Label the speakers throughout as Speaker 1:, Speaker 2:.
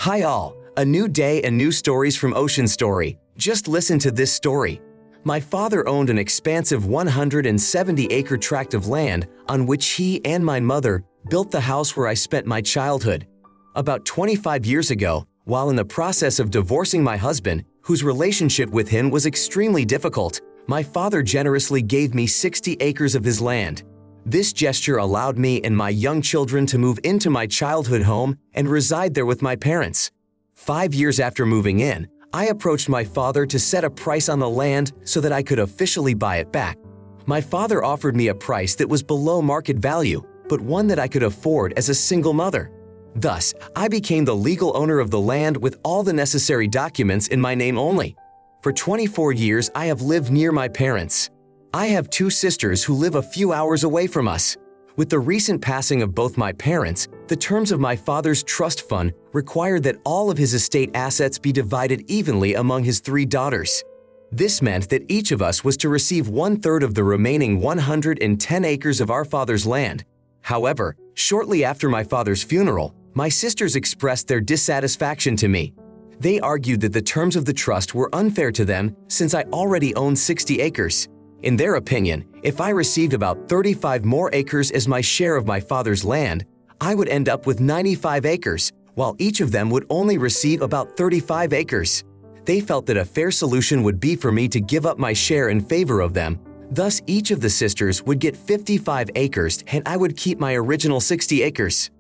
Speaker 1: Hi all, a new day and new stories from Ocean Story. Just listen to this story. My father owned an expansive 170-acre tract of land on which he and my mother built the house where I spent my childhood. About 25 years ago, while in the process of divorcing my husband, whose relationship with him was extremely difficult, my father generously gave me 60 acres of his land. This gesture allowed me and my young children to move into my childhood home and reside there with my parents. 5 years after moving in, I approached my father to set a price on the land so that I could officially buy it back. My father offered me a price that was below market value, but one that I could afford as a single mother. Thus, I became the legal owner of the land with all the necessary documents in my name only. For 24 years, I have lived near my parents. I have 2 sisters who live a few hours away from us. With the recent passing of both my parents, the terms of my father's trust fund required that all of his estate assets be divided evenly among his 3 daughters. This meant that each of us was to receive 1/3 of the remaining 110 acres of our father's land. However, shortly after my father's funeral, my sisters expressed their dissatisfaction to me. They argued that the terms of the trust were unfair to them since I already owned 60 acres. In their opinion, if I received about 35 more acres as my share of my father's land, I would end up with 95 acres, while each of them would only receive about 35 acres. They felt that a fair solution would be for me to give up my share in favor of them. Thus, each of the sisters would get 55 acres and I would keep my original 60 acres.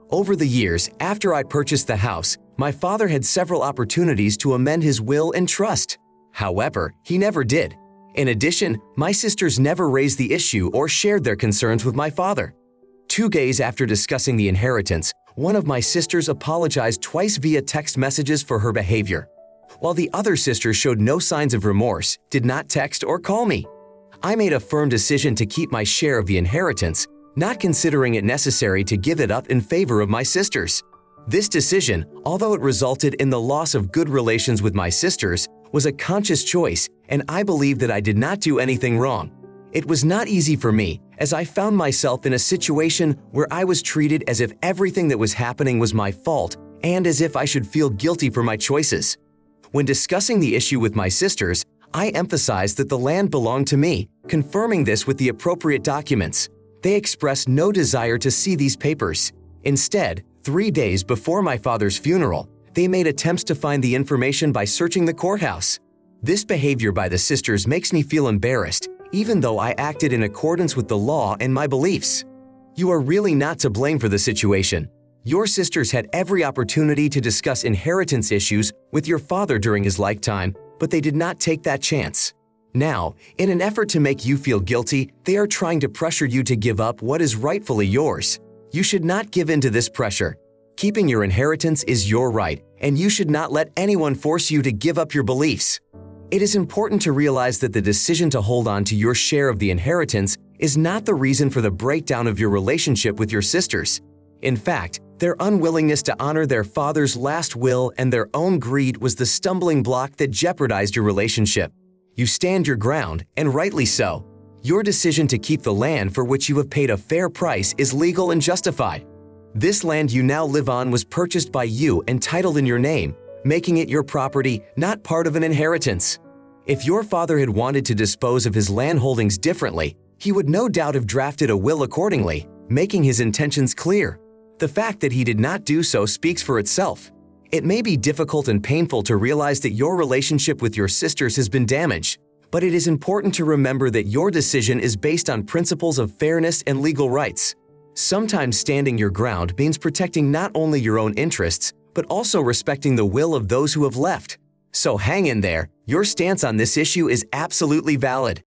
Speaker 1: Over the years, after I purchased the house, my father had several opportunities to amend his will and trust. However, he never did. In addition, my sisters never raised the issue or shared their concerns with my father. 2 days after discussing the inheritance, one of my sisters apologized twice via text messages for her behavior, while the other sister showed no signs of remorse, did not text or call me. I made a firm decision to keep my share of the inheritance, not considering it necessary to give it up in favor of my sisters. This decision, although it resulted in the loss of good relations with my sisters, was a conscious choice, and I believe that I did not do anything wrong. It was not easy for me, as I found myself in a situation where I was treated as if everything that was happening was my fault and as if I should feel guilty for my choices. When discussing the issue with my sisters, I emphasized that the land belonged to me, confirming this with the appropriate documents. They expressed no desire to see these papers. Instead, 3 days before my father's funeral, they made attempts to find the information by searching the courthouse. This behavior by the sisters makes me feel embarrassed, even though I acted in accordance with the law and my beliefs. You are really not to blame for the situation. Your sisters had every opportunity to discuss inheritance issues with your father during his lifetime, but they did not take that chance. Now, in an effort to make you feel guilty, they are trying to pressure you to give up what is rightfully yours. You should not give in to this pressure. Keeping your inheritance is your right, and you should not let anyone force you to give up your beliefs. It is important to realize that the decision to hold on to your share of the inheritance is not the reason for the breakdown of your relationship with your sisters. In fact, their unwillingness to honor their father's last will and their own greed was the stumbling block that jeopardized your relationship. You stand your ground, and rightly so. Your decision to keep the land for which you have paid a fair price is legal and justified. This land you now live on was purchased by you and titled in your name, making it your property, not part of an inheritance. If your father had wanted to dispose of his land holdings differently, he would no doubt have drafted a will accordingly, making his intentions clear. The fact that he did not do so speaks for itself. It may be difficult and painful to realize that your relationship with your sisters has been damaged, but it is important to remember that your decision is based on principles of fairness and legal rights. Sometimes standing your ground means protecting not only your own interests, but also respecting the will of those who have left. So hang in there, your stance on this issue is absolutely valid.